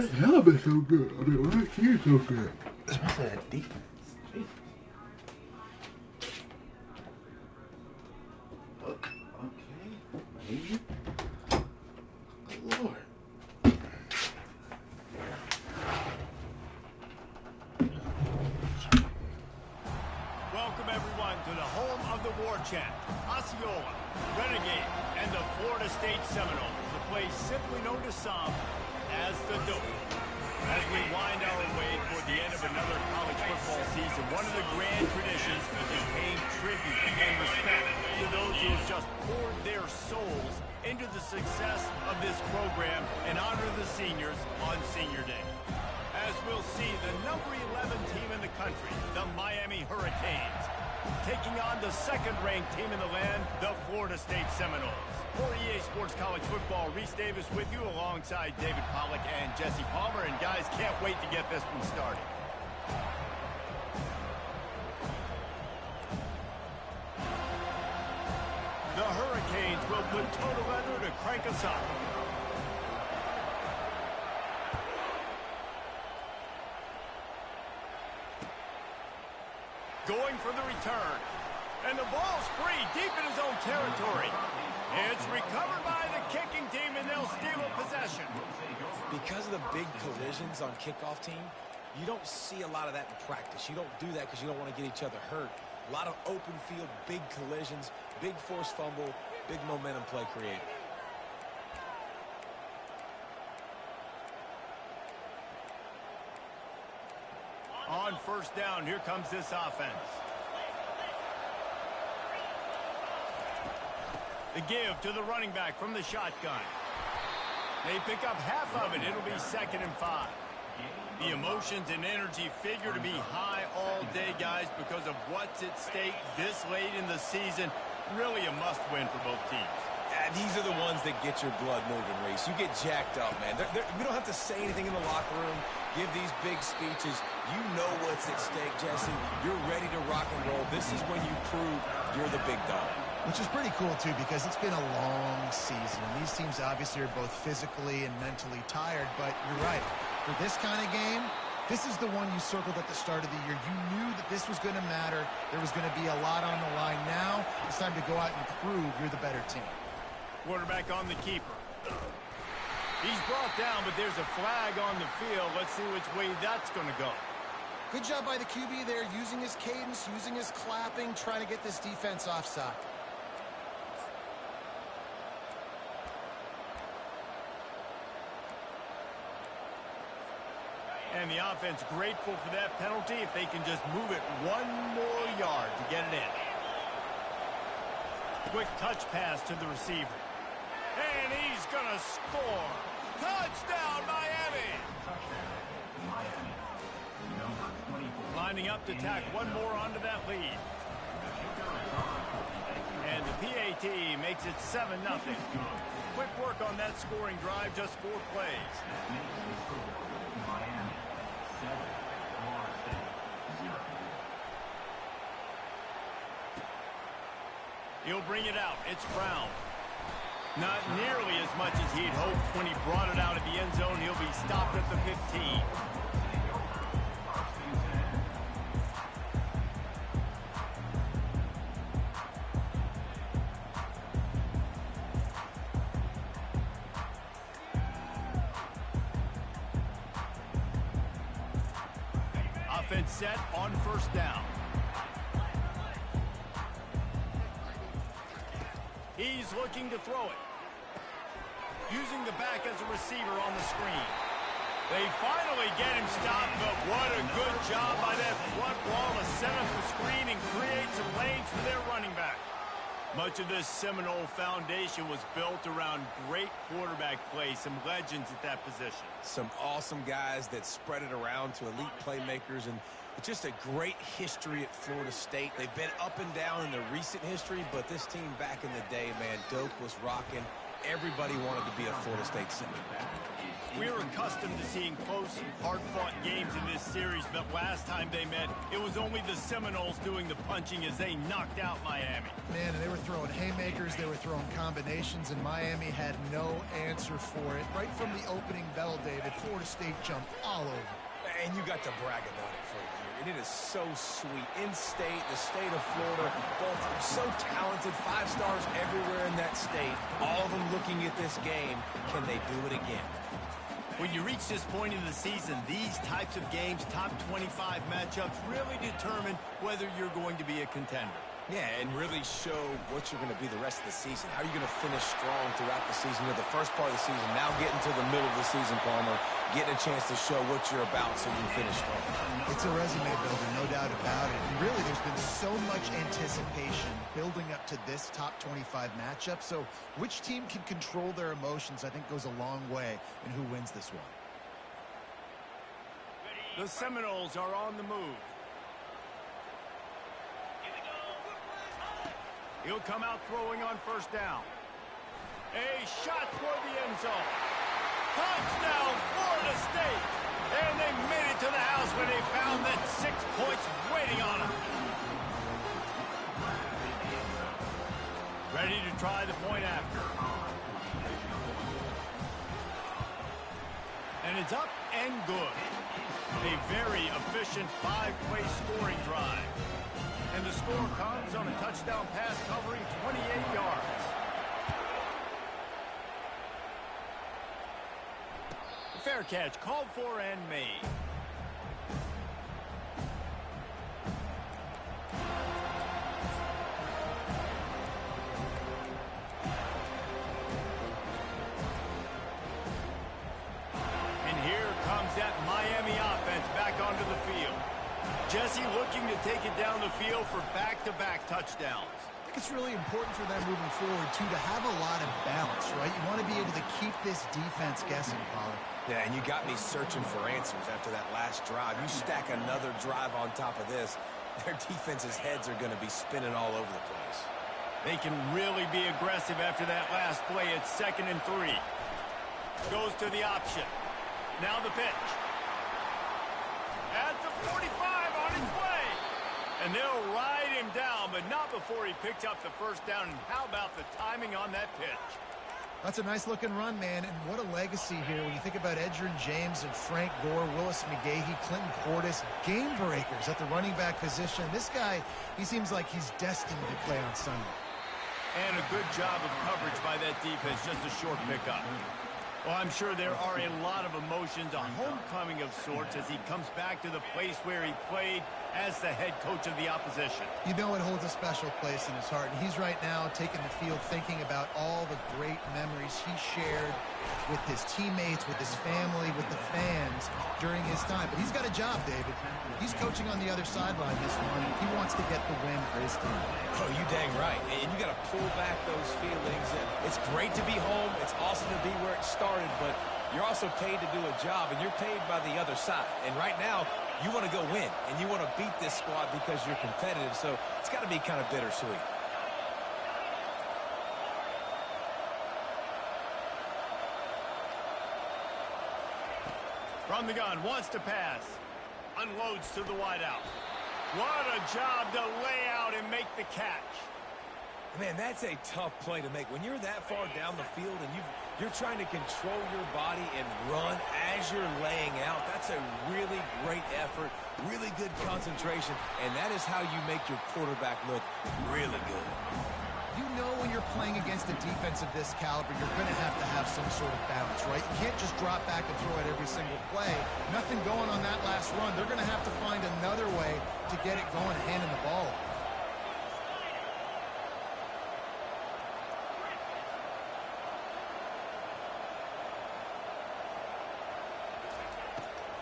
That helmet's so good. I mean, why is she so good? Especially that defense. Okay. Maybe. Good Lord. Welcome everyone to the home of the war chant, Osceola, Renegade, and the Florida State Seminoles, a place simply known to some as the Dope. As we wind our way toward the end of another college football season, one of the grand traditions is paying tribute and respect to those who have just poured their souls into the success of this program and honor the seniors on Senior Day. As we'll see, the number 11 team in the country, the Miami Hurricanes, taking on the second-ranked team in the land, the Florida State Seminoles. For EA Sports College Football, Reese Davis with you alongside David Pollack and Jesse Palmer. And guys, can't wait to get this one started. The Hurricanes will put total leather to crank us up. Going for the return. And the ball's free deep in his own territory. It's recovered by the kicking team, and they'll steal a possession. Because of the big collisions on kickoff team, you don't see a lot of that in practice. You don't do that because you don't want to get each other hurt. A lot of open field, big collisions, big forced fumble, big momentum play created. On first down, here comes this offense. The give to the running back from the shotgun. They pick up half of it. It'll be 2nd and 5. The emotions and energy figure to be high all day, guys, because of what's at stake this late in the season. Really a must-win for both teams. These are the ones that get your blood moving, Reese. You get jacked up, man. We don't have to say anything in the locker room, give these big speeches. You know what's at stake, Jesse. You're ready to rock and roll. This is when you prove you're the big dog. Which is pretty cool, too, because it's been a long season. These teams obviously are both physically and mentally tired, but you're right. For this kind of game, this is the one you circled at the start of the year. You knew that this was going to matter. There was going to be a lot on the line. Now it's time to go out and prove you're the better team. Quarterback on the keeper. He's brought down, but there's a flag on the field. Let's see which way that's going to go. Good job by the QB there, using his cadence, using his clapping, trying to get this defense offside. And the offense grateful for that penalty if they can just move it one more yard to get it in. Quick touch pass to the receiver. And he's going to score. Touchdown, Miami! Lining up to tack one more onto that lead. And the PAT makes it 7-0. Quick work on that scoring drive, just 4 plays. He'll bring it out. It's Brown. Not nearly as much as he'd hoped when he brought it out of the end zone. He'll be stopped at the 15. Offense set on first down. He's looking to throw it. Using the back as a receiver on the screen. They finally get him stopped, but what a good job by that front wall to set up the screen and create some lanes for their running back. Much of this Seminole foundation was built around great quarterback play, some legends at that position. Some awesome guys that spread it around to elite playmakers, and it's just a great history at Florida State. They've been up and down in the recent history, but this team back in the day, man, Doak was rocking everybody wanted to be a Florida State Seminole. We're accustomed to seeing close, hard-fought games in this series, but last time they met, it was only the Seminoles doing the punching as they knocked out Miami. Man, they were throwing haymakers, they were throwing combinations, and Miami had no answer for it. Right from the opening bell, David, Florida State jumped all over. And you got to brag about it for a year. And it is so sweet. In-state, the state of Florida, both so talented, 5 stars everywhere in that state, all of them looking at this game. Can they do it again? When you reach this point in the season, these types of games, top 25 matchups, really determine whether you're going to be a contender. Yeah, and really show what you're going to be the rest of the season. How are you going to finish strong throughout the season? You're the first part of the season, now getting to the middle of the season, Palmer, getting a chance to show what you're about so you can finish strong. It's a resume builder, no doubt about it. And really, there's been so much anticipation building up to this top 25 matchup. So which team can control their emotions, I think, goes a long way in who wins this one. The Seminoles are on the move. He'll come out throwing on first down. A shot toward the end zone. Touchdown, Florida State. And they made it to the house when they found that 6 points waiting on them. Ready to try the point after. And it's up and good. A very efficient 5-play scoring drive. And the score comes on a touchdown pass covering 28 yards. Fair catch called for and made. And here comes that Miami offense back onto the field. Jesse looking to take it down the field for back-to-back touchdowns. I think it's really important for them moving forward, too, to have a lot of balance, right? You want to be able to keep this defense guessing, Pollard. Yeah, and you got me searching for answers after that last drive. You stack another drive on top of this, their defense's heads are going to be spinning all over the place. They can really be aggressive after that last play. It's 2nd and 3. Goes to the option. Now the pitch. At the 45 on his way. And they'll ride him down, but not before he picks up the first down. And how about the timing on that pitch? That's a nice-looking run, man, and what a legacy here when you think about Edgerrin James and Frank Gore, Willis McGahee, Clinton Portis, game breakers at the running back position. This guy, he seems like he's destined to play on Sunday. And a good job of coverage by that defense, just a short pickup. Well, I'm sure there are a lot of emotions, a homecoming of sorts, as he comes back to the place where he played as the head coach of the opposition. You know it holds a special place in his heart, and he's right now taking the field thinking about all the great memories he shared with his teammates, with his family, with the fans during his time. But he's got a job, David. He's coaching on the other sideline this morning. He wants to get the win for his team. Oh, you dang right. And you got to pull back those feelings. It's great to be home. It's awesome to be where it started, but you're also paid to do a job, and you're paid by the other side. And right now, you want to go win, and you want to beat this squad because you're competitive, so it's got to be kind of bittersweet. From the gun, wants to pass. Unloads to the wideout. What a job to lay out and make the catch. Man, that's a tough play to make. When you're that far down the field and you're trying to control your body and run as you're laying out, that's a really great effort, really good concentration, and that is how you make your quarterback look really good. You know when you're playing against a defense of this caliber, you're going to have some sort of balance, right? You can't just drop back and throw it every single play. Nothing going on that last run. They're going to have to find another way to get it going, handing the ball off.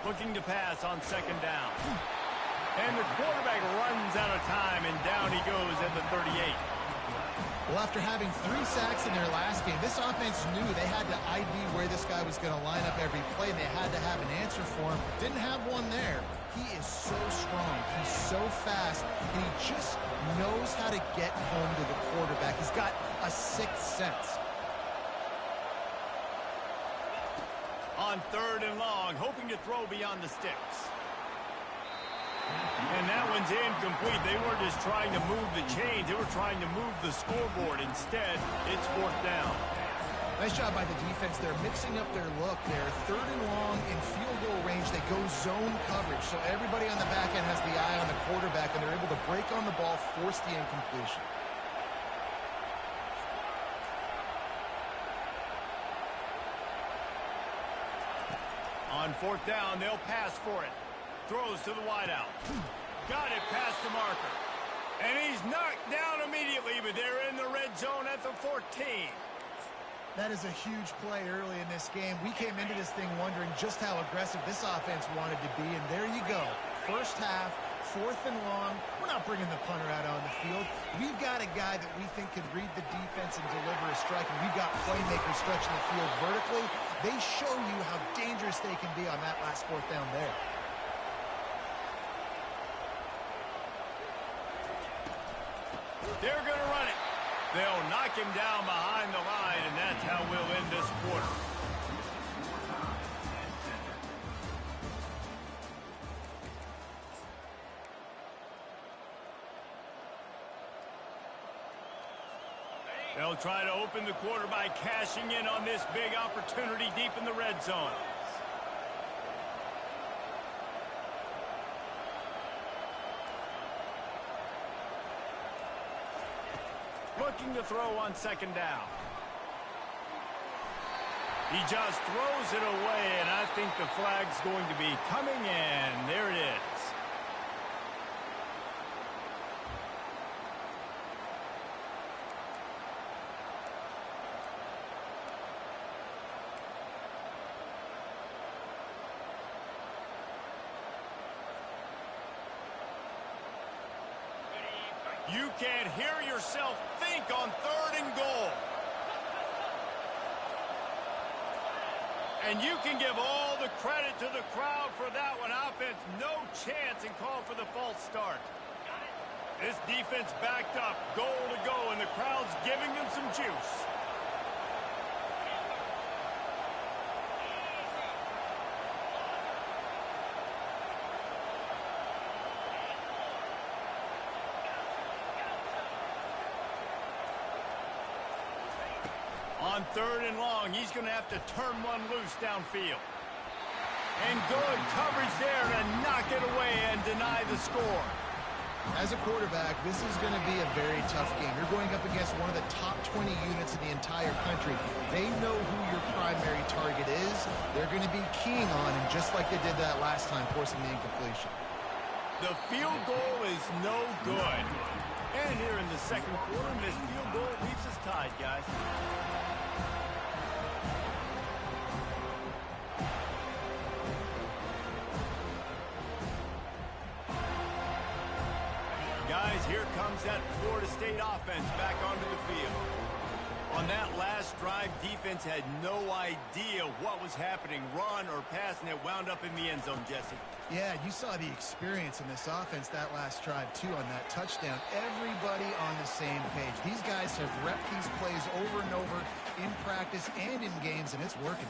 Looking to pass on 2nd down. And the quarterback runs out of time, and down he goes at the 38. Well, after having 3 sacks in their last game, this offense knew they had to ID where this guy was going to line up every play, and they had to have an answer for him. Didn't have one there. He is so strong. He's so fast, and he just knows how to get home to the quarterback. He's got a 6th sense. On 3rd and long, hoping to throw beyond the sticks. And that one's incomplete. They weren't just trying to move the chains. They were trying to move the scoreboard. Instead, it's 4th down. Nice job by the defense. They're mixing up their look. They're 3rd and long in field goal range. They go zone coverage. So everybody on the back end has the eye on the quarterback, and they're able to break on the ball, force the incompletion. On 4th down, they'll pass for it. Throws to the wideout. Got it past the marker. And he's knocked down immediately, but they're in the red zone at the 14. That is a huge play early in this game. We came into this thing wondering just how aggressive this offense wanted to be, and there you go. First half, 4th and long. We're not bringing the punter out on the field. We've got a guy that we think could read the defense and deliver a strike, and we've got playmakers stretching the field vertically. They show you how dangerous they can be on that last 4th down there. They're going to run it. They'll knock him down behind the line, and that's how we'll end this quarter. They'll try to open the quarter by cashing in on this big opportunity deep in the red zone. Looking to throw on 2nd down. He just throws it away, and I think the flag's going to be coming in. There it is. You can't hear yourself think on 3rd and goal. And you can give all the credit to the crowd for that one. Offense, no chance, and call for the false start. This defense backed up, goal to go, and the crowd's giving them some juice. On 3rd and long, he's going to have to turn one loose downfield. And good coverage there to knock it away and deny the score. As a quarterback, this is going to be a very tough game. You're going up against one of the top 20 units in the entire country. They know who your primary target is. They're going to be keying on him, just like they did that last time, forcing the incompletion. The field goal is no good. And here in the 2nd quarter, this field goal leaves us tied, guys. Guys, here comes that Florida State offense back onto the field. On that last drive, defense had no idea what was happening, run or pass, and it wound up in the end zone, Jesse. Yeah, you saw the experience in this offense that last drive, too, on that touchdown. Everybody on the same page. These guys have repped these plays over and over in practice and in games, and it's working.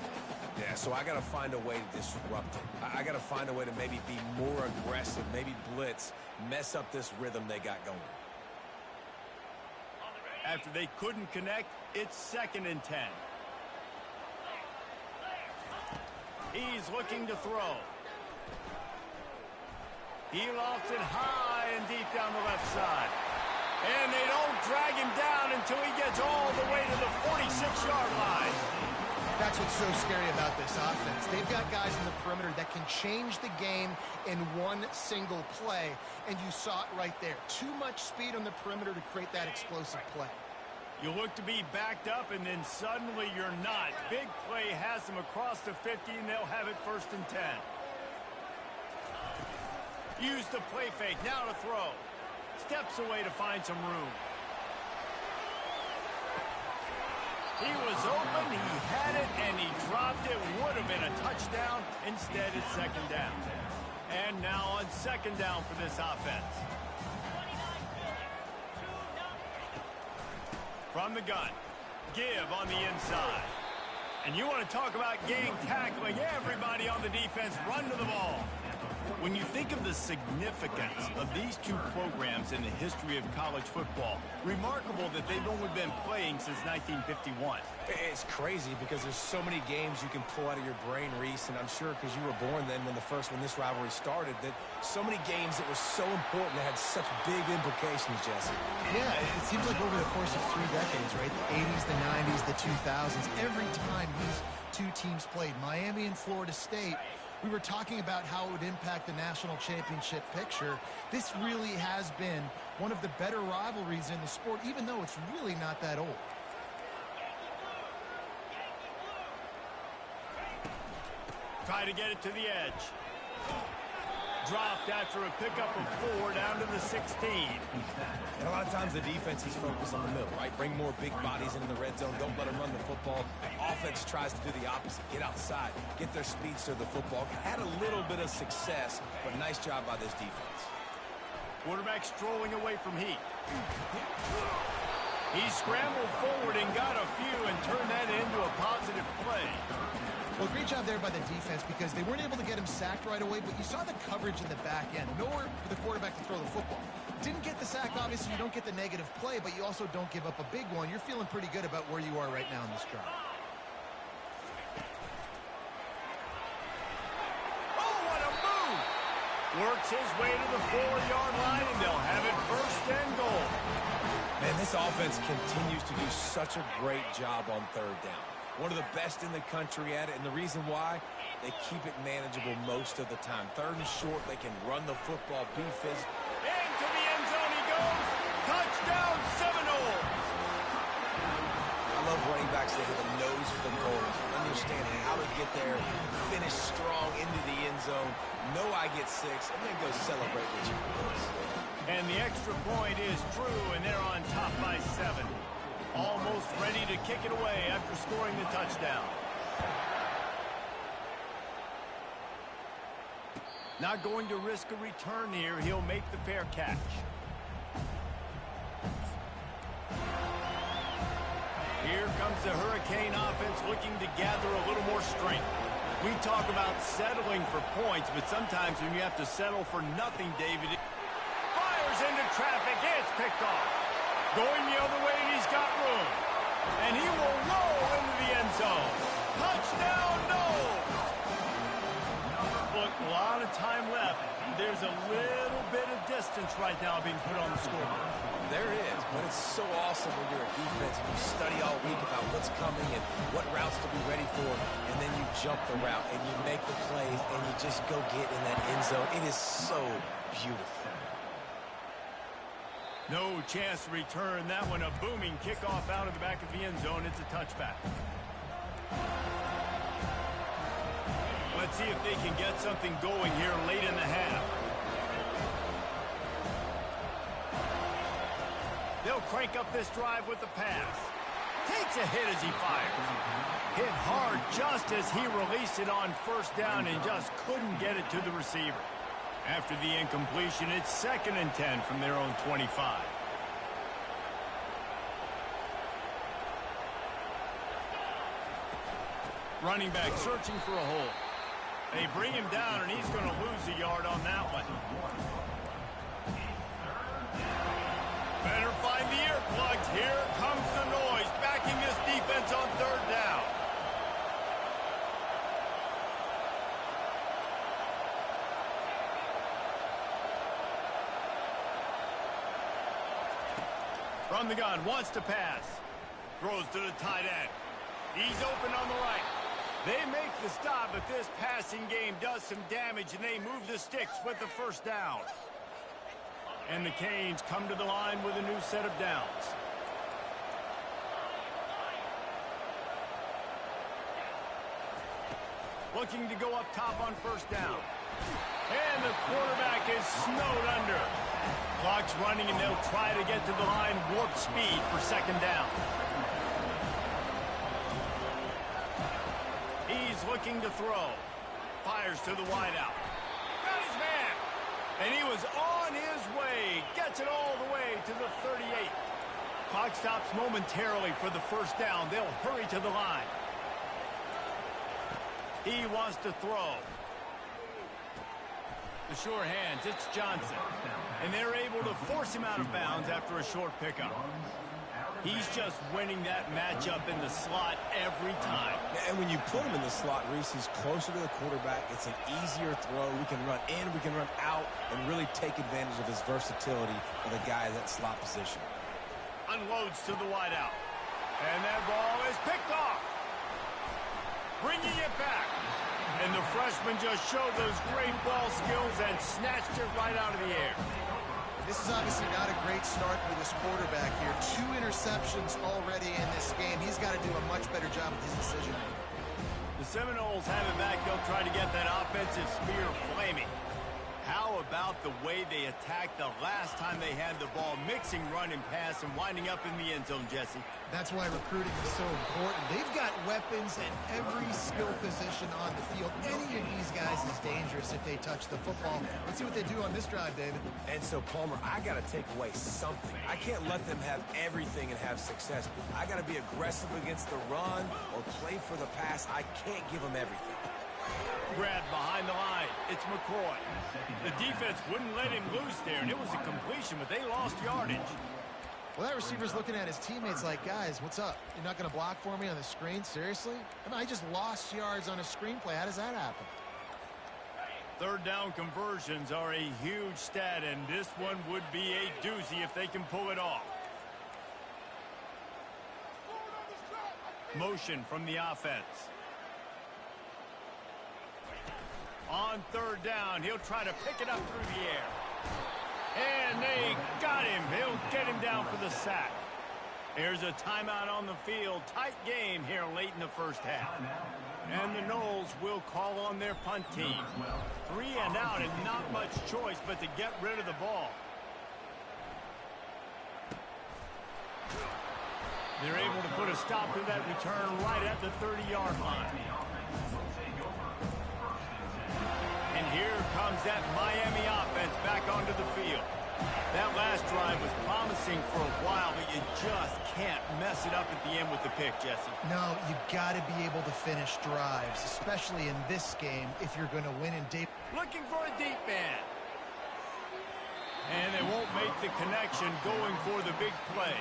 Yeah, so I got to find a way to disrupt it. I got to find a way to maybe be more aggressive, maybe blitz, mess up this rhythm they got going. After they couldn't connect, it's 2nd and 10. He's looking to throw. He lofts it high and deep down the left side. And they don't drag him down until he gets all the way to the 46-yard line. That's what's so scary about this offense. They've got guys in the perimeter that can change the game in one single play, and you saw it right there. Too much speed on the perimeter to create that explosive play. You look to be backed up, and then suddenly you're not. Big play has them across the 50, and they'll have it 1st and 10. Use the play fake, now to throw. Steps away to find some room. He was open, he had it, and he dropped it. Would have been a touchdown. Instead, it's 2nd down. And now on 2nd down for this offense. From the gun. Give on the inside. And you want to talk about gang tackling, everybody on the defense run to the ball. When you think of the significance of these two programs in the history of college football, remarkable that they've only been playing since 1951. It's crazy because there's so many games you can pull out of your brain, Reese, and I'm sure because you were born then when this rivalry started, that so many games that were so important that had such big implications, Jesse. Yeah, it seems like over the course of 3 decades, right? The 80s, the 90s, the 2000s, every time these two teams played, Miami and Florida State, we were talking about how it would impact the national championship picture. This really has been one of the better rivalries in the sport, even though it's really not that old. Try to get it to the edge. Dropped after a pickup of 4 down to the 16. And a lot of times the defense is focused on the middle, right? Bring more big bodies into the red zone. Don't let them run the football. Offense tries to do the opposite. Get outside. Get their speedster the football. Had a little bit of success, but nice job by this defense. Quarterback strolling away from heat. He scrambled forward and got a few and turned that into a positive play. Well, great job there by the defense because they weren't able to get him sacked right away, but you saw the coverage in the back end. Nowhere for the quarterback to throw the football. Didn't get the sack, obviously. You don't get the negative play, but you also don't give up a big one. You're feeling pretty good about where you are right now in this drive. Oh, what a move! Works his way to the 4-yard line, and they'll have it 1st and goal. Man, this offense continues to do such a great job on 3rd down. One of the best in the country at it, and the reason why, they keep it manageable most of the time. 3rd and short, they can run the football, be physical. Into the end zone he goes. Touchdown, Seminoles. I love running backs that have a nose for the goal, understand how to get there, finish strong into the end zone, know I get 6, and then go celebrate with you. And the extra point is true, and they're on top by 7. Almost ready to kick it away after scoring the touchdown. Not going to risk a return here. He'll make the fair catch. Here comes the Hurricane offense looking to gather a little more strength. We talk about settling for points, but sometimes when you have to settle for nothing, David, it fires into traffic. It's picked off. Going the other way, and he's got room. And he will roll into the end zone. Touchdown, no! Look, a lot of time left. There's a little bit of distance right now being put on the scoreboard. There is, but it's so awesome when you're a defense and you study all week about what's coming and what routes to be ready for, and then you jump the route and you make the plays and you just go get in that end zone. It is so beautiful. No chance to return that one. A booming kickoff out of the back of the end zone. It's a touchback. Let's see if they can get something going here late in the half. They'll crank up this drive with the pass. Takes a hit as he fires. Hit hard just as he released it on 1st down and just couldn't get it to the receiver. After the incompletion, it's 2nd and 10 from their own 25. Running back searching for a hole. They bring him down, and he's going to lose a yard on that one. Better find the earplugs. Here comes the noise, backing this defense on 3rd down. From the gun, wants to pass. Throws to the tight end. He's open on the right. They make the stop, but this passing game does some damage, and they move the sticks with the 1st down. And the Canes come to the line with a new set of downs. Looking to go up top on 1st down. And the quarterback is snowed under. Clock's running, and they'll try to get to the line warp speed for 2nd down. He's looking to throw. Fires to the wideout. Got his man. And he was on his way. Gets it all the way to the 38. Clock stops momentarily for the 1st down. They'll hurry to the line. He wants to throw. The sure hands, it's Johnson. And they're able to force him out of bounds after a short pickup. He's just winning that matchup in the slot every time. And when you put him in the slot, Reese, he's closer to the quarterback. It's an easier throw. We can run in, we can run out, and really take advantage of his versatility of the guy in that slot position. Unloads to the wideout. And that ball is picked off. Bringing it back. And the freshman just showed those great ball skills and snatched it right out of the air. This is obviously not a great start for this quarterback here. 2 interceptions already in this game. He's got to do a much better job with his decision making. The Seminoles have it back. They'll try to get that offensive spear flaming. How about the way they attacked the last time they had the ball, mixing run and pass and winding up in the end zone, Jesse? That's why recruiting is so important. They've got weapons at every skill position on the field. Any of these guys is dangerous if they touch the football. Let's see what they do on this drive, David. And so, Palmer, I got to take away something. I can't let them have everything and have success. I got to be aggressive against the run or play for the pass. I can't give them everything. Grabbed behind the line. It's McCoy. The defense wouldn't let him loose there, and it was a completion, but they lost yardage. Well, that receiver's looking at his teammates like, guys, what's up? You're not going to block for me on the screen? Seriously? I mean, I just lost yards on a screenplay. How does that happen? Third down conversions are a huge stat, and this one would be a doozy if they can pull it off. Motion from the offense. On third down, he'll try to pick it up through the air. And they got him. He'll get him down for the sack. There's a timeout on the field. Tight game here late in the first half. And the Noles will call on their punt team. 3 and out and not much choice but to get rid of the ball. They're able to put a stop to that return right at the 30-yard line. And here comes that Miami offense back onto the field. That last drive was promising for a while, but you just can't mess it up at the end with the pick, Jesse. No, you got to be able to finish drives, especially in this game if you're going to win in deep. Looking for a deep man. And they won't make the connection going for the big play.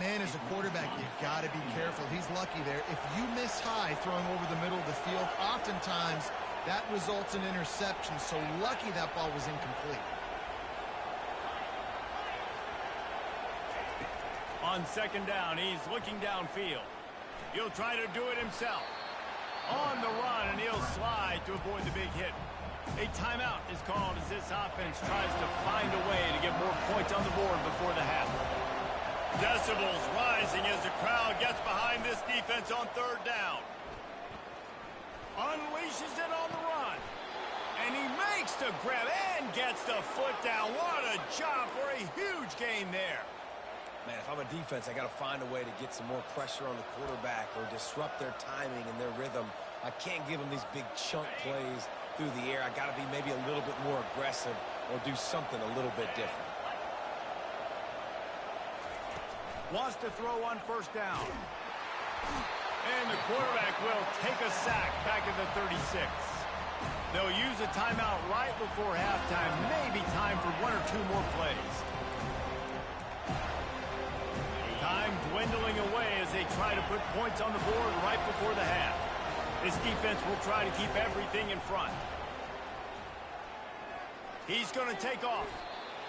Man, as a quarterback, you got to be careful. He's lucky there. If you miss high throwing over the middle of the field, oftentimes that results in interception. So lucky that ball was incomplete. On second down, he's looking downfield. He'll try to do it himself. On the run, and he'll slide to avoid the big hit. A timeout is called as this offense tries to find a way to get more points on the board before the half. Decibels rising as the crowd gets behind this defense on third down. Unleashes it on the run. And he makes the grab and gets the foot down. What a job for a huge gain there. Man, if I'm a defense, I got to find a way to get some more pressure on the quarterback or disrupt their timing and their rhythm. I can't give them these big chunk plays through the air. I got to be maybe a little bit more aggressive or do something a little bit different. Wants to throw on first down. And the quarterback will take a sack back at the 36. They'll use a timeout right before halftime. Maybe time for 1 or 2 more plays. Time dwindling away as they try to put points on the board right before the half. This defense will try to keep everything in front. He's going to take off.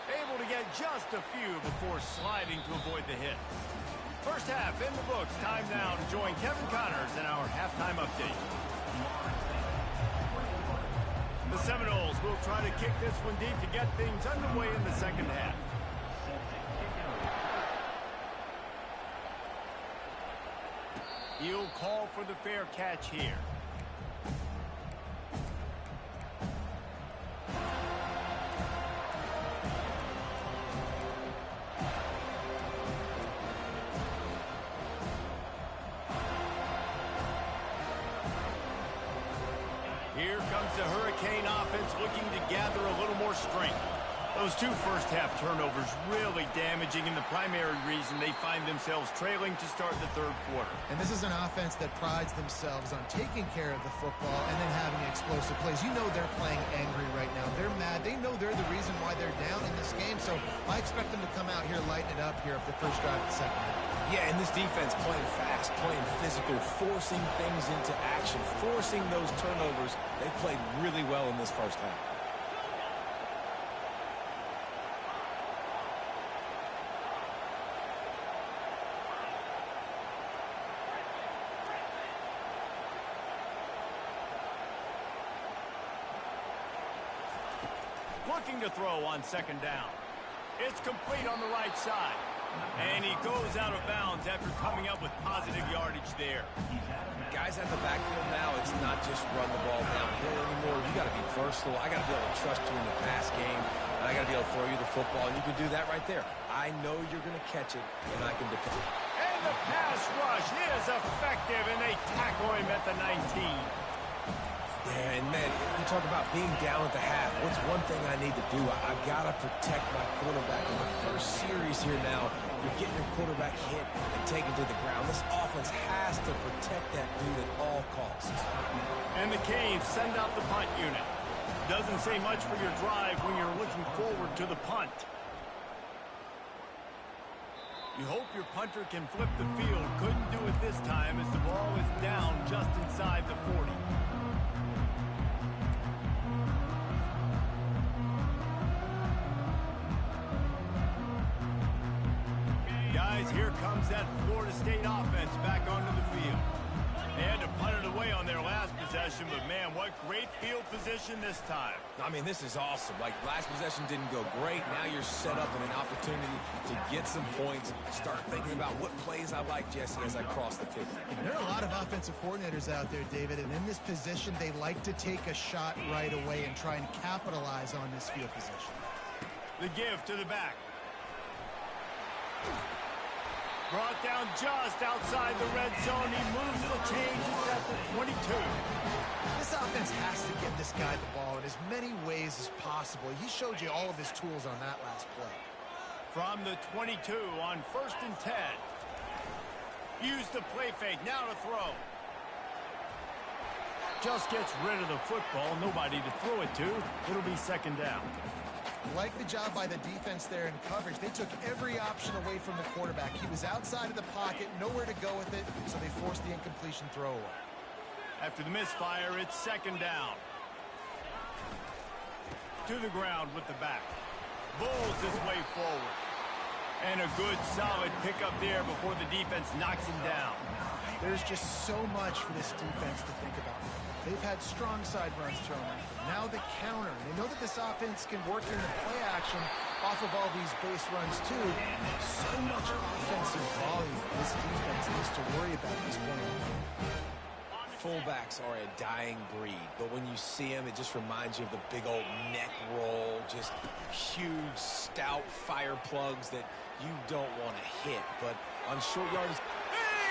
Able to get just a few before sliding to avoid the hit. First half in the books. Time now to join Kevin Connors in our halftime update. The Seminoles will try to kick this one deep to get things underway in the second half. He'll call for the fair catch here. Here comes the Hurricane offense looking to gather a little more strength. Those two first-half turnovers really damaging, and the primary reason they find themselves trailing to start the third quarter. And this is an offense that prides themselves on taking care of the football and then having explosive plays. You know they're playing angry right now. They're mad. They know they're the reason why they're down in this game, so I expect them to come out here, lighten it up here after the first drive of the second half. Yeah, and this defense playing fast, playing physical, forcing things into action, forcing those turnovers. They played really well in this first half. Looking to throw on second down. It's complete on the right side. And he goes out of bounds after coming up with positive yardage there. Guys at the backfield now, it's not just run the ball downhill anymore. You got to be versatile. I got to be able to trust you in the pass game. And I got to be able to throw you the football. And you can do that right there. I know you're going to catch it, and I can depend. And the pass rush is effective, and they tackle him at the 19. Yeah, and man, you talk about being down at the half. What's one thing I need to do? I got to protect my quarterback. In the first series here now, you're getting your quarterback hit and taken to the ground. This offense has to protect that dude at all costs. And the Canes send out the punt unit. Doesn't say much for your drive when you're looking forward to the punt. You hope your punter can flip the field. Couldn't do it this time as the ball is down just inside the 40. Guys, here comes that Florida State offense back onto the field. They had to punt it away on their last possession, but man, what great field position this time. I mean, this is awesome. Like, last possession didn't go great. Now you're set up in an opportunity to get some points. Start thinking about what plays I like, Jesse, as I cross the 50. There are a lot of offensive coordinators out there, David, and in this position, they like to take a shot right away and try and capitalize on this field position. The give to the back. Brought down just outside the red zone. He moves the chains. It's at the 22. This offense has to get this guy the ball in as many ways as possible. He showed you all of his tools on that last play. From the 22 on 1st and 10. Use the play fake. Now to throw. Just gets rid of the football. Nobody to throw it to. It'll be second down. Like the job by the defense there in coverage. They took every option away from the quarterback. He was outside of the pocket, nowhere to go with it, so they forced the incompletion throw away. After the misfire, it's second down. To the ground with the back. Bowls his way forward. And a good, solid pickup there before the defense knocks him down. There's just so much for this defense to think about. They've had strong side runs thrown at them. Now the counter. They know that this offense can work in the play action off of all these base runs too. So much offensive volume this defense needs to worry about at this point. Fullbacks are a dying breed, but when you see them, it just reminds you of the big old neck roll, just huge, stout fire plugs that you don't want to hit. But on short yardage...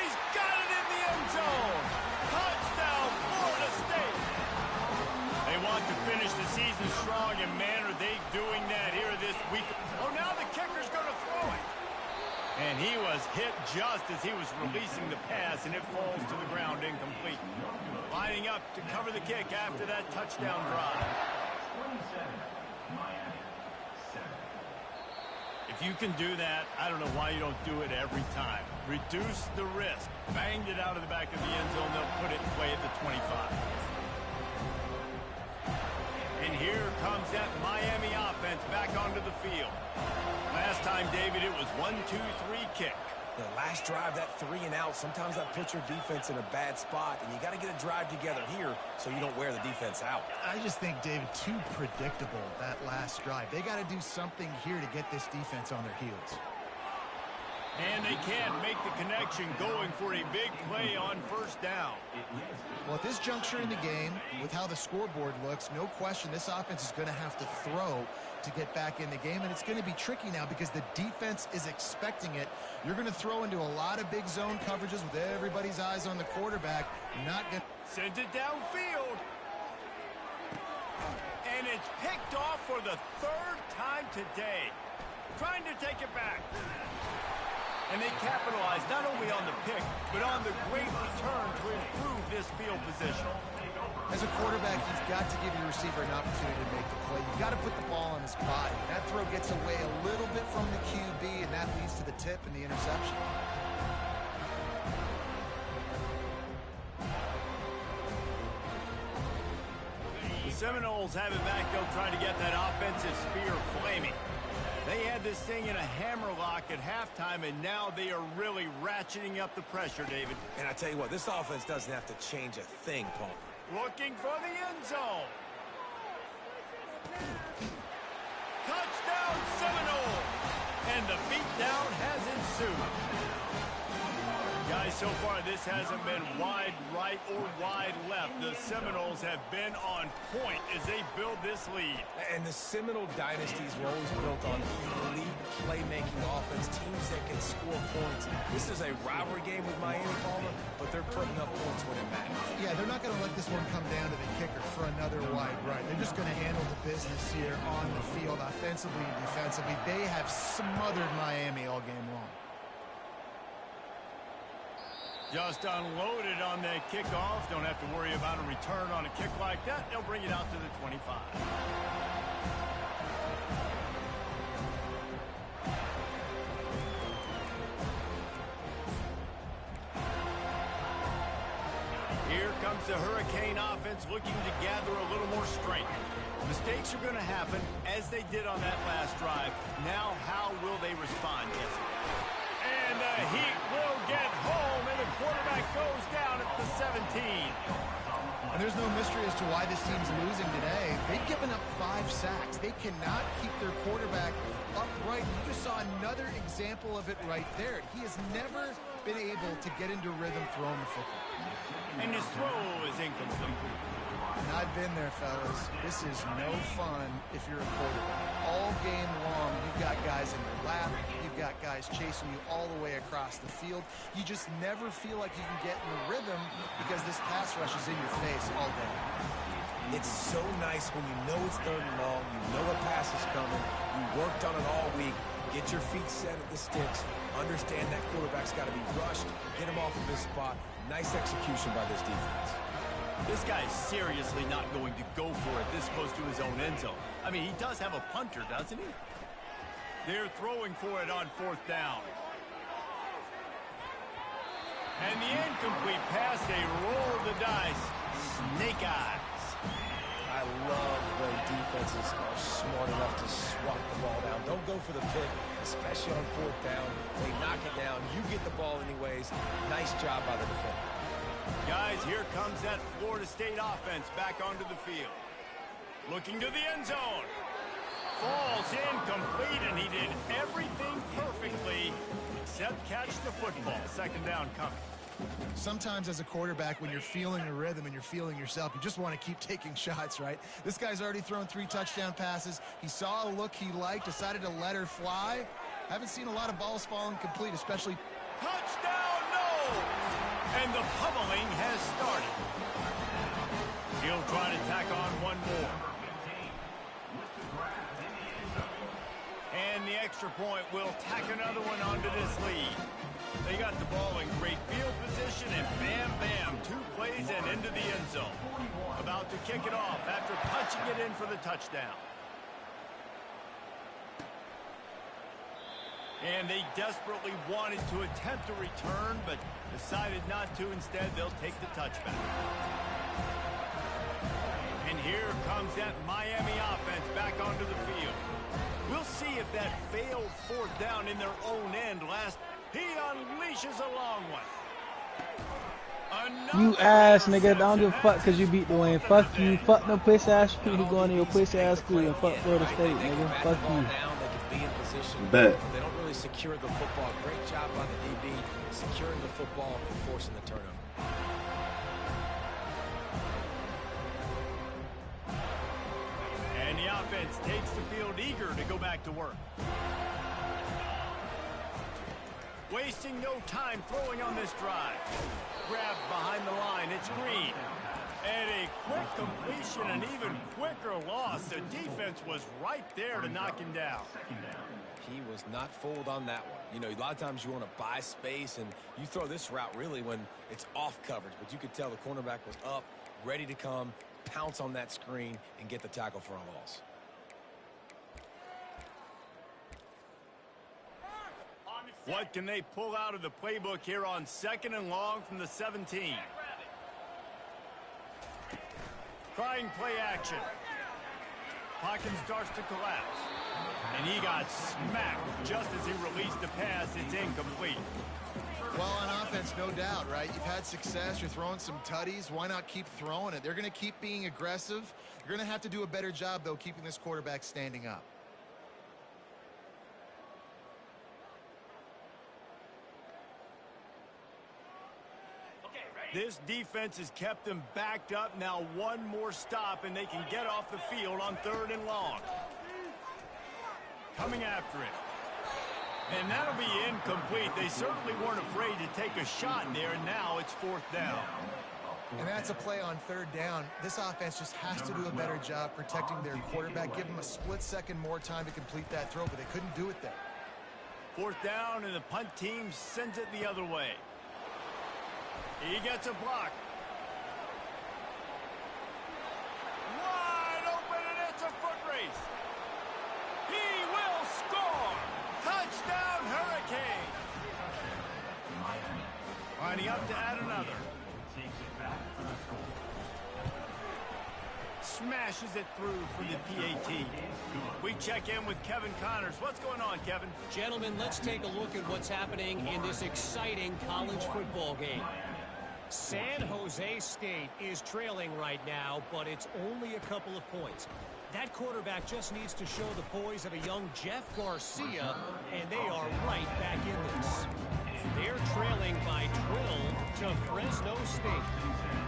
He's got it in the end zone! Touchdown, Florida State! They want to finish the season strong, and man, are they doing that here this week. Oh, now the kicker's going to throw it. And he was hit just as he was releasing the pass, and it falls to the ground incomplete. Lining up to cover the kick after that touchdown drive. If you can do that, I don't know why you don't do it every time. Reduce the risk. Banged it out of the back of the end zone. They'll put it in play at the 25. And here comes that Miami offense back onto the field. Last time, David, it was 1-2-3 kick. The last drive, that 3 and out, sometimes that puts your defense in a bad spot, and you got to get a drive together here so you don't wear the defense out. I just think, David, too predictable, that last drive. They got to do something here to get this defense on their heels. And they can't make the connection, going for a big play on first down. Well, at this juncture in the game, with how the scoreboard looks, no question this offense is going to have to throw to get back in the game, and it's going to be tricky now because the defense is expecting it. You're going to throw into a lot of big zone coverages with everybody's eyes on the quarterback. Not going to... Sends it downfield. And it's picked off for the third time today. Trying to take it back. And they capitalize not only on the pick, but on the great return to improve this field position. As a quarterback, you've got to give your receiver an opportunity to make the play. You've got to put the ball on his body. That throw gets away a little bit from the QB, and that leads to the tip and the interception. The Seminoles have it back. They'll try to get that offensive spear flaming. They had this thing in a hammerlock at halftime, and now they are really ratcheting up the pressure, David. And I tell you what, this offense doesn't have to change a thing, Paul. Looking for the end zone. Touchdown Seminoles! And the beatdown has ensued. Guys, so far this hasn't been wide right or wide left. The Seminoles have been on point as they build this lead. And the Seminole dynasties were always built on elite playmaking offense, teams that can score points. This is a rivalry game with Miami, Palmer, but they're putting up points when it matters. Yeah, they're not going to let this one come down to the kicker for another wide right. They're just going to handle the business here on the field, offensively and defensively. They have smothered Miami all game long. Just unloaded on that kickoff. Don't have to worry about a return on a kick like that. They'll bring it out to the 25. Here comes the Hurricane offense looking to gather a little more strength. Mistakes are going to happen as they did on that last drive. Now how will they respond, Jesse? And the Heat will get home, and the quarterback goes down at the 17. And there's no mystery as to why this team's losing today. They've given up 5 sacks. They cannot keep their quarterback upright. You just saw another example of it right there. He has never been able to get into rhythm throwing the football. And his throw is incomplete. And I've been there, fellas. This is no fun if you're a quarterback. All game long, you've got guys in your lap. You've got guys chasing you all the way across the field. You just never feel like you can get in the rhythm because this pass rush is in your face all day. It's so nice when you know it's third and long, you know a pass is coming, you worked on it all week, get your feet set at the sticks, understand that quarterback's got to be rushed, get him off of his spot. Nice execution by this defense. This guy's seriously not going to go for it this close to his own end zone. I mean, he does have a punter, doesn't he? They're throwing for it on 4th down. And the incomplete pass, they roll the dice. Snake eyes. I love when defenses are smart enough to swat the ball down. Don't go for the pick, especially on 4th down. They knock it down. You get the ball anyways. Nice job by the defender. Guys, here comes that Florida State offense back onto the field. Looking to the end zone. Falls incomplete, and he did everything perfectly except catch the football. 2nd down coming. Sometimes as a quarterback, when you're feeling a rhythm and you're feeling yourself, you just want to keep taking shots, right? This guy's already thrown 3 touchdown passes. He saw a look he liked, decided to let her fly. Haven't seen a lot of balls falling complete, especially... Touchdown, no! And the pummeling has started. He'll try to tack on one more. And the extra point will tack another one onto this lead. They got the ball in great field position, and bam, bam, 2 plays and into the end zone. About to kick it off after punching it in for the touchdown. And they desperately wanted to attempt a return, but decided not to. Instead, they'll take the touchback. And here comes that Miami offense back onto the field. We'll see if that failed 4th down in their own end last. He unleashes a long one. Another You ass nigga, I don't give a fuck because you beat the win. Fuck you. Fuck them piss ass people who going to your piss ass school, and fuck Florida State, nigga. Fuck you. Bet. They don't really secure the football. Great job by the DB securing the football and forcing the turnover. And the offense takes the field eager to go back to work. Wasting no time throwing on this drive. Grabbed behind the line, it's Green. And a quick completion, an even quicker loss. The defense was right there to knock him down. He was not fooled on that one. You know, a lot of times you want to buy space, and you throw this route really when it's off coverage. But you could tell the cornerback was up, ready to come, pounce on that screen, and get the tackle for a loss. What can they pull out of the playbook here on 2nd and long from the 17? Trying play action. Pocket starts to collapse. And he got smacked just as he released the pass. It's incomplete. Well, on offense, no doubt, right? You've had success. You're throwing some tutties. Why not keep throwing it? They're going to keep being aggressive. You're going to have to do a better job, though, keeping this quarterback standing up. This defense has kept them backed up. Now one more stop, and they can get off the field on 3rd and long. Coming after it. And that'll be incomplete. They certainly weren't afraid to take a shot there, and now it's 4th down. And that's a play on 3rd down. This offense just has to do a better job protecting their quarterback. Give them a split second more time to complete that throw, but they couldn't do it there. 4th down, and the punt team sends it the other way. He gets a block. Wide open, and it's a foot race. He will score. Touchdown, Hurricane. Lining up to add another. Smashes it through for the PAT. We check in with Kevin Connors. What's going on, Kevin? Gentlemen, let's take a look at what's happening in this exciting college football game. San Jose State is trailing right now, but it's only a couple of points. That quarterback just needs to show the poise of a young Jeff Garcia, and they are right back in this. They're trailing by 12 to Fresno State.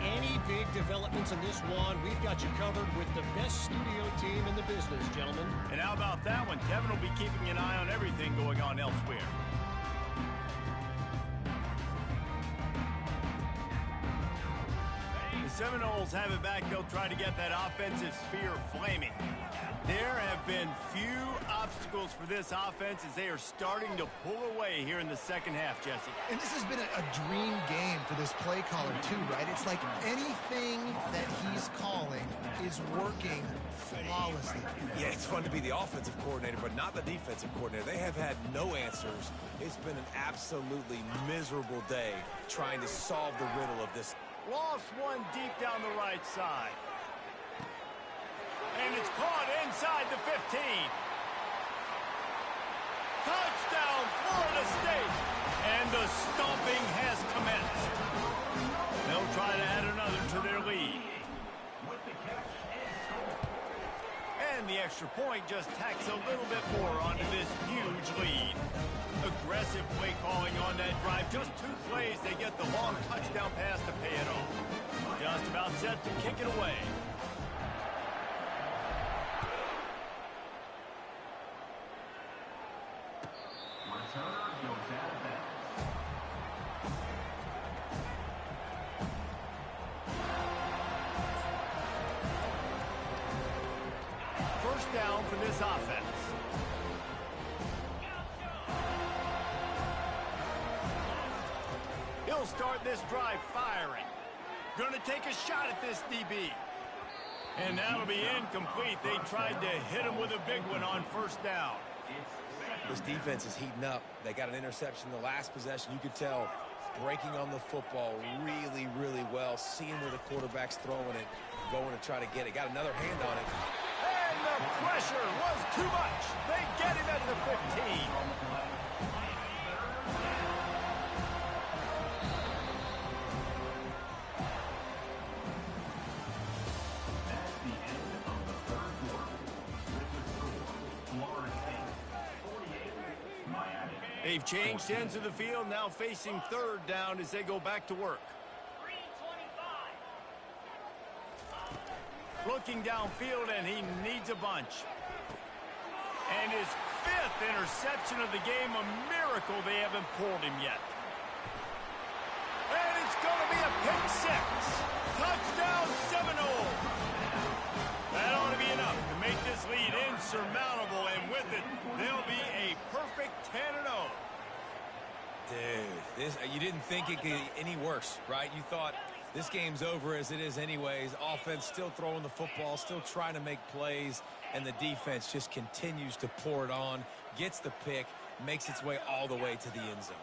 Any big developments in this one, we've got you covered with the best studio team in the business, gentlemen. And how about that one? Kevin will be keeping an eye on everything going on elsewhere. The Seminoles have it back. They'll try to get that offensive spear flaming. There have been few obstacles for this offense as they are starting to pull away here in the 2nd half, Jesse. And this has been a dream game for this play caller, too, right? It's like anything that he's calling is working flawlessly. Yeah, it's fun to be the offensive coordinator, but not the defensive coordinator. They have had no answers. It's been an absolutely miserable day trying to solve the riddle of this. Lost one deep down the right side. And it's caught inside the 15. Touchdown, Florida State. And the stomping has commenced. They'll try to add another to their lead. And the extra point just tacks a little bit more onto this huge lead. Aggressive play calling on that drive. Just 2 plays, they get the long touchdown pass to pay it off. Just about set to kick it away. First down for this offense. He'll start this drive firing. Going to take a shot at this DB. And that'll be incomplete. They tried to hit him with a big one on 1st down. This defense is heating up. They got an interception the last possession. You could tell breaking on the football really, really well, seeing where the quarterback's throwing it, going to try to get it. Got another hand on it. And the pressure was too much. They get him at the 15. They've changed ends of the field, now facing 3rd down as they go back to work. Looking downfield, and he needs a bunch. And his 5th interception of the game, a miracle they haven't pulled him yet. And it's going to be a pick six. Touchdown Seminole. That ought to be enough to make this lead insurmountable, and with it, they'll be a perfect 10-0. Dude, you didn't think it could get any worse, right? You thought this game's over as it is anyways. Offense still throwing the football, still trying to make plays, and the defense just continues to pour it on, gets the pick, makes its way all the way to the end zone.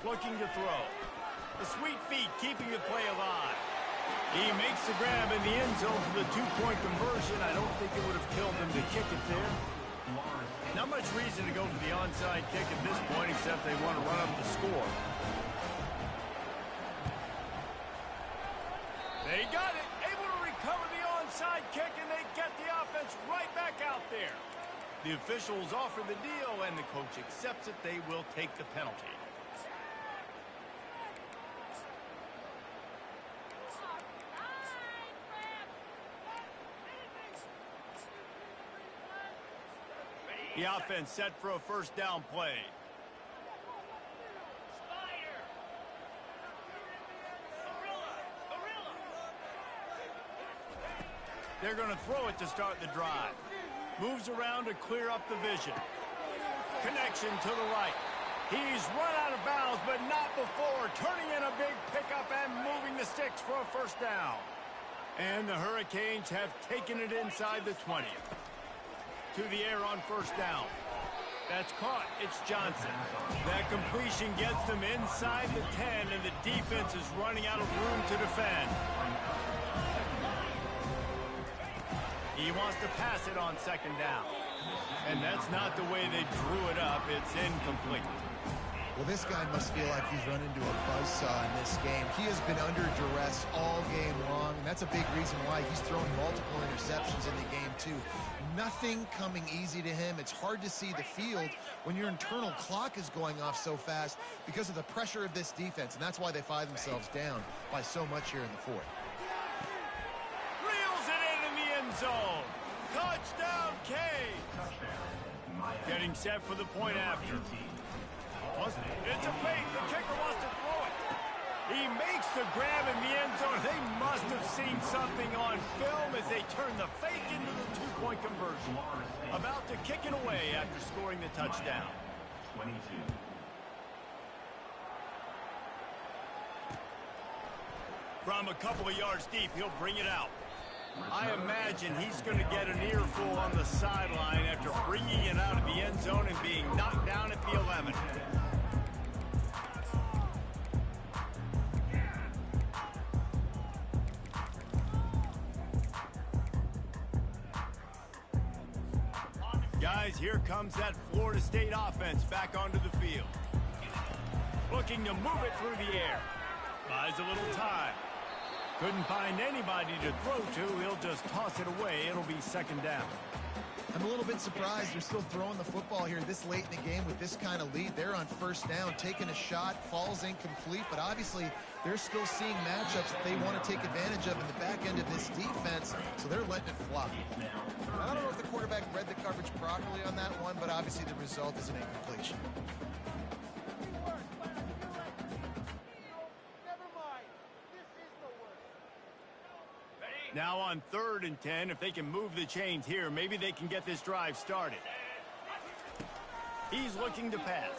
Looking to throw. The sweet feet keeping the play alive. He makes the grab in the end zone for the two-point conversion. I don't think it would have killed him to kick it there. Not much reason to go for the onside kick at this point, except they want to run up the score. They got it. Able to recover the onside kick, and they get the offense right back out there. The officials offer the deal, and the coach accepts it. They will take the penalty. The offense set for a first down play. They're going to throw it to start the drive. Moves around to clear up the vision. Connection to the right. He's run out of bounds, but not before. Turning in a big pickup and moving the sticks for a first down. And the Hurricanes have taken it inside the 20. To the air on first down. That's caught. It's Johnson. That completion gets them inside the 10, and the defense is running out of room to defend. He wants to pass it on second down. And that's not the way they drew it up. It's incomplete. Well, this guy must feel like he's run into a buzzsaw in this game. He has been under duress all game long, and that's a big reason why he's throwing multiple interceptions in the game, too. Nothing coming easy to him. It's hard to see the field when your internal clock is going off so fast because of the pressure of this defense, and that's why they find themselves down by so much here in the fourth. Reels it in the end zone. Touchdown, K. Getting set for the point after. It's a fake. The kicker wants to throw it. He makes the grab in the end zone. They must have seen something on film as they turn the fake into the two-point conversion. About to kick it away after scoring the touchdown. 22. From a couple of yards deep, he'll bring it out. I imagine he's going to get an earful on the sideline after bringing it out of the end zone and being knocked down at the 11. Guys, here comes that Florida State offense back onto the field. Looking to move it through the air. Buys a little time. Couldn't find anybody to throw to. He'll just toss it away. It'll be second down. I'm a little bit surprised they're still throwing the football here this late in the game with this kind of lead. They're on first down, taking a shot, falls incomplete, but obviously they're still seeing matchups that they want to take advantage of in the back end of this defense, so they're letting it fly. I don't know if the quarterback read the coverage properly on that one, but obviously the result is an incompletion. Now on 3rd and 10, if they can move the chains here, maybe they can get this drive started. He's looking to pass.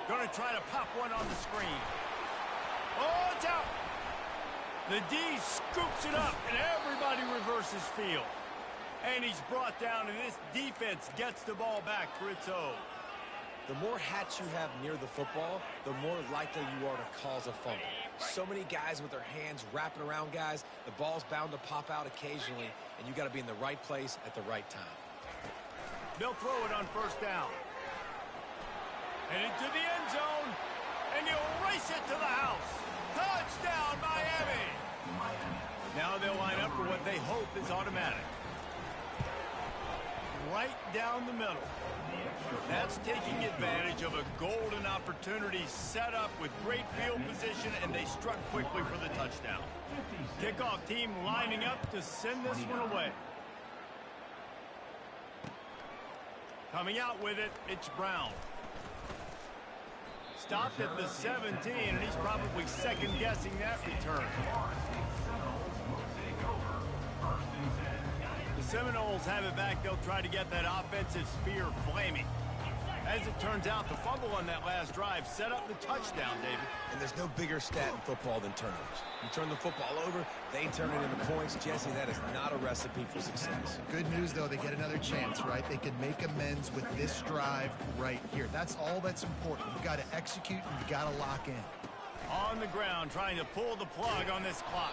Going to try to pop one on the screen. Oh, it's out. The D scoops it up, and everybody reverses field. And he's brought down, and this defense gets the ball back for its own. The more hats you have near the football, the more likely you are to cause a fumble. So many guys with their hands wrapping around guys, the ball's bound to pop out occasionally, and you got to be in the right place at the right time. They'll throw it on first down. And into the end zone, and you'll race it to the house. Touchdown, Miami! Now they'll line up for what they hope is automatic. Right down the middle. That's taking advantage of a golden opportunity set up with great field position, and they struck quickly for the touchdown. Kickoff team lining up to send this one away. Coming out with it, it's Brown. Stopped at the 17, and he's probably second-guessing that return. The Seminoles have it back. They'll try to get that offensive spear flaming. As it turns out, the fumble on that last drive set up the touchdown, David. And there's no bigger stat in football than turnovers. You turn the football over, they turn it into points. Jesse, that is not a recipe for success. Good news, though, they get another chance, right? They can make amends with this drive right here. That's all that's important. You've got to execute and you've got to lock in. On the ground, trying to pull the plug on this clock.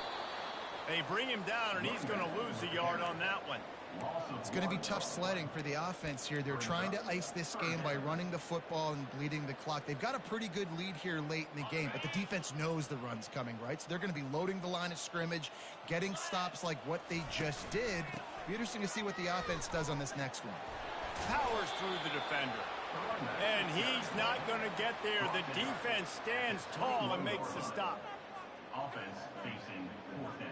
They bring him down, and he's going to lose a yard on that one. It's going to be tough sledding for the offense here. They're trying to ice this game by running the football and bleeding the clock. They've got a pretty good lead here late in the game, but the defense knows the run's coming, right? So they're going to be loading the line of scrimmage, getting stops like what they just did. Be interesting to see what the offense does on this next one. Powers through the defender. And he's not going to get there. The defense stands tall and makes the stop. Offense facing fourth down.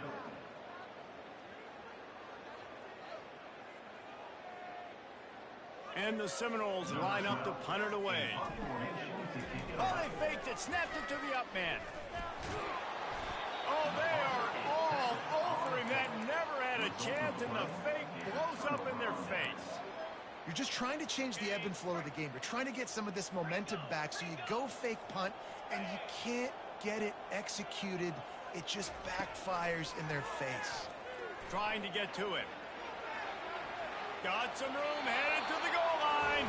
And the Seminoles line up to punt it away. Oh, they faked it, snapped it to the up man. Oh, they are all over him. That never had a chance, and the fake blows up in their face. You're just trying to change the ebb and flow of the game. You're trying to get some of this momentum back, so you go fake punt, and you can't get it executed. It just backfires in their face. Trying to get to it. Got some room, headed to the goal line.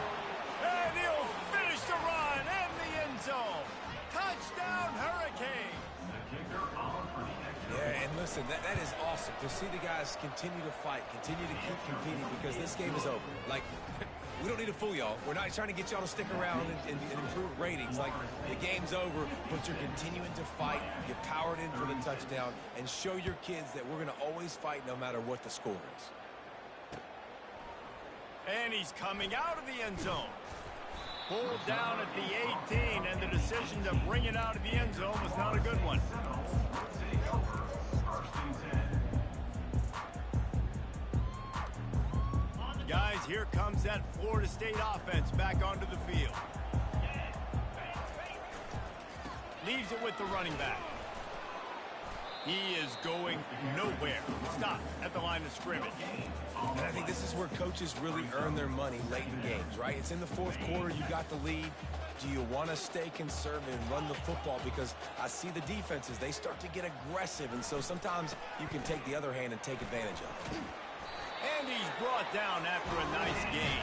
And he'll finish the run in the end zone. Touchdown, Hurricane. Yeah, and listen, that is awesome to see the guys continue to fight, continue to keep competing, because this game is over. Like, we don't need to fool y'all. We're not trying to get y'all to stick around and improve ratings. Like, the game's over, but you're continuing to fight. You powered in for the touchdown, and show your kids that we're going to always fight no matter what the score is. And he's coming out of the end zone. Pulled down at the 18, and the decision to bring it out of the end zone was not a good one. Guys, here comes that Florida State offense back onto the field. Leaves it with the running back. He is going nowhere. Stop at the line of scrimmage. And I think this is where coaches really earn their money late in games, right? It's in the fourth quarter. You got the lead. Do you want to stay conservative and run the football? Because I see the defenses, they start to get aggressive, and so sometimes you can take the other hand and take advantage of it. And he's brought down after a nice gain.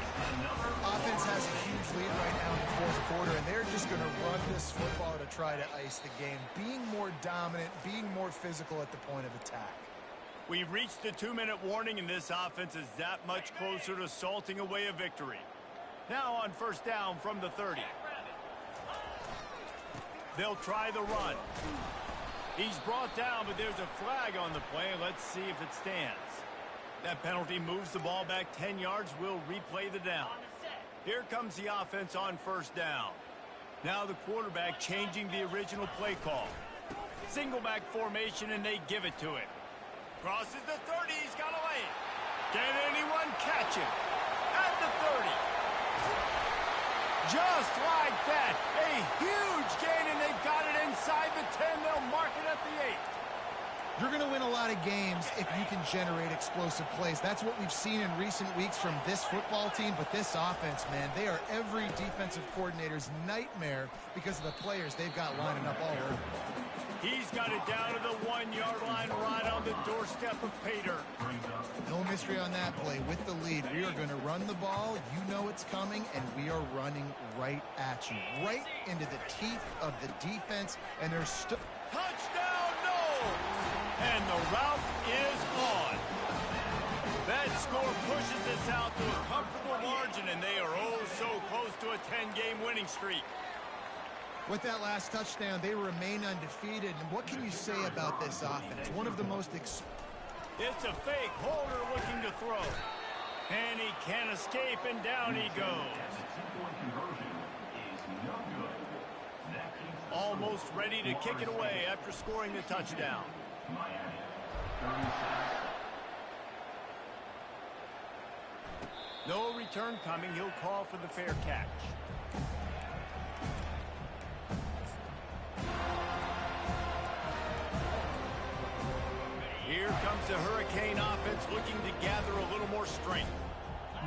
Offense has a huge lead right now in the fourth quarter, and they're just going to run this football to try to ice the game, being more dominant, being more physical at the point of attack. We've reached the 2-minute warning, and this offense is that much closer to salting away a victory. Now on first down from the 30. They'll try the run. He's brought down, but there's a flag on the play. Let's see if it stands. That penalty moves the ball back 10 yards. We'll replay the down. Here comes the offense on first down. Now the quarterback changing the original play call. Single back formation, and they give it to him. Crosses the 30. He's got a lane. Can anyone catch him? At the 30. Just like that. A huge gain, and they've got it inside the 10. They'll mark it at the 8. You're going to win a lot of games if you can generate explosive plays. That's what we've seen in recent weeks from this football team. But this offense, man, they are every defensive coordinator's nightmare because of the players they've got lining up all over. He's got it down to the 1-yard line, right on the doorstep of Pater. No mystery on that play. With the lead, we are going to run the ball. You know it's coming, and we are running right at you. Right into the teeth of the defense, and there's still... Touchdown, no! And the route is on. That score pushes this out to a comfortable margin, and they are oh so close to a 10-game winning streak. With that last touchdown, they remain undefeated. And what can you say about this offense? One of the most... It's a fake. Holder looking to throw. And he can't escape, and down he goes. Almost ready to kick it away after scoring the touchdown. No return coming. He'll call for the fair catch. the Hurricane offense looking to gather a little more strength.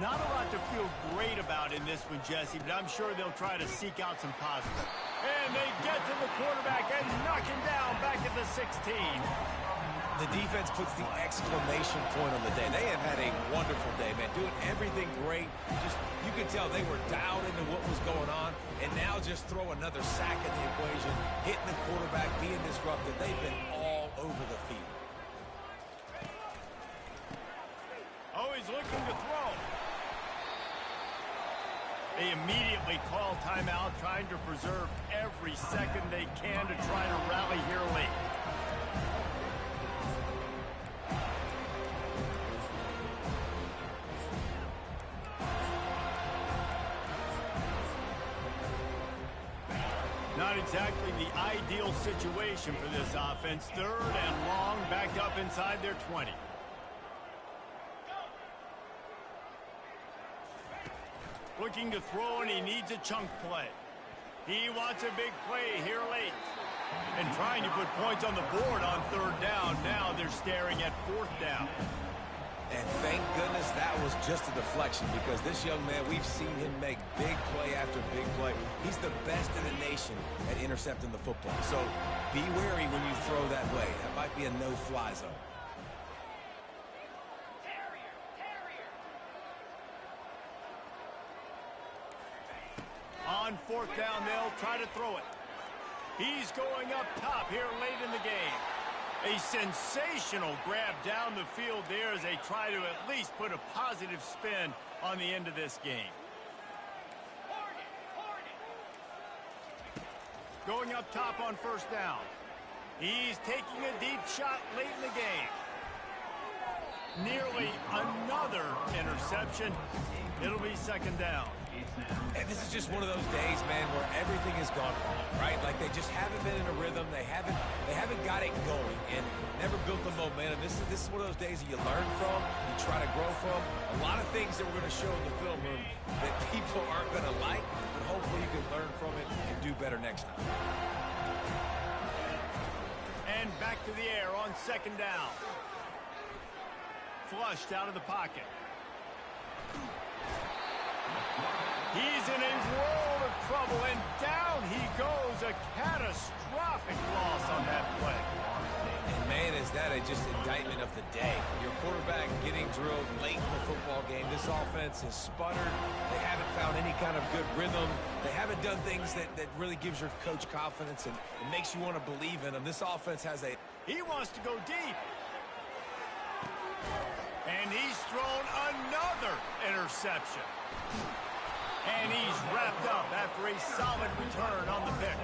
Not a lot to feel great about in this one, Jesse, but I'm sure they'll try to seek out some positive. And they get to the quarterback and knock him down back at the 16. The defense puts the exclamation point on the day. They have had a wonderful day, man, doing everything great. Just, you could tell they were dialed into what was going on, and now just throw another sack at the equation, hitting the quarterback, being disruptive. They've been all over the field. Oh, he's looking to throw. They immediately call timeout, trying to preserve every second they can to try to rally here late. Not exactly the ideal situation for this offense. 3rd and long, backed up inside their 20. Looking to throw, and he needs a chunk play. He wants a big play here late. And trying to put points on the board on 3rd down. Now they're staring at 4th down. And thank goodness that was just a deflection, because this young man, we've seen him make big play after big play. He's the best in the nation at intercepting the football. So be wary when you throw that way. That might be a no-fly zone. On 4th down, they'll try to throw it. He's going up top here late in the game. A sensational grab down the field there as they try to at least put a positive spin on the end of this game. Going up top on 1st down. He's taking a deep shot late in the game. Nearly another interception. It'll be 2nd down. And this is just one of those days, man, where everything has gone wrong, right? Like they just haven't been in a rhythm. They haven't got it going and never built the momentum. This is one of those days that you learn from, you try to grow from. A lot of things that we're going to show in the film room that people aren't going to like, but hopefully you can learn from it and do better next time. And back to the air on 2nd down. Flushed out of the pocket. He's in a world of trouble, and down he goes. A catastrophic loss on that play. And, man, is that just indictment of the day. Your quarterback getting drilled late in the football game. This offense has sputtered. They haven't found any kind of good rhythm. They haven't done things that really gives your coach confidence and it makes you want to believe in them. This offense has a... He wants to go deep. And he's thrown another interception. And he's wrapped up after a solid return on the pick.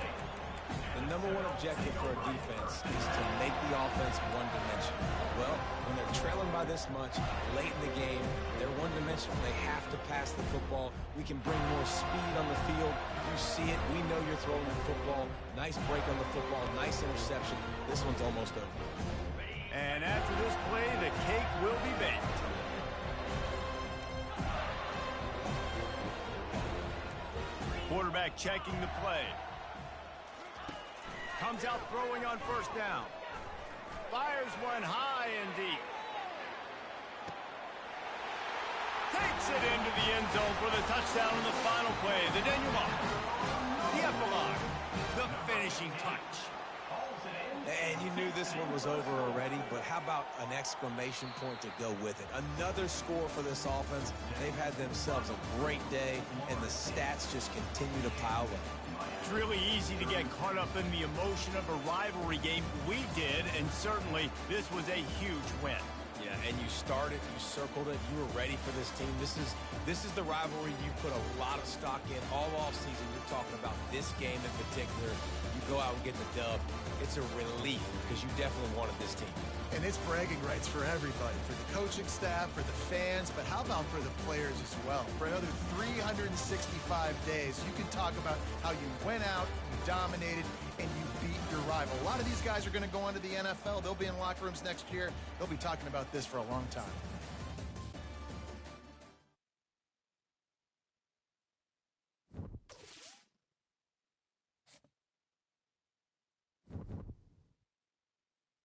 The number one objective for a defense is to make the offense one-dimensional. Well, when they're trailing by this much, late in the game, they're one-dimensional. They have to pass the football. We can bring more speed on the field. You see it. We know you're throwing the football. Nice break on the football. Nice interception. This one's almost over. And after this play, the cake will be baked. Quarterback checking the play. Comes out throwing on 1st down. Fires one high and deep. Takes it into the end zone for the touchdown on the final play. The denouement. The epilogue. The finishing touch. And you knew this one was over already, but how about an exclamation point to go with it? Another score for this offense. They've had themselves a great day, and the stats just continue to pile up. It's really easy to get caught up in the emotion of a rivalry game. We did, and certainly this was a huge win. Yeah, and you started, you circled it, you were ready for this team. This is the rivalry you put a lot of stock in all offseason. You're talking about this game in particular. You go out and get the dub. It's a relief because you definitely wanted this team. And it's bragging rights for everybody, for the coaching staff, for the fans, but how about for the players as well? For another 365 days, you can talk about how you went out, you dominated, and you beat your rival. A lot of these guys are going to go on to the NFL. They'll be in locker rooms next year. They'll be talking about this for a long time.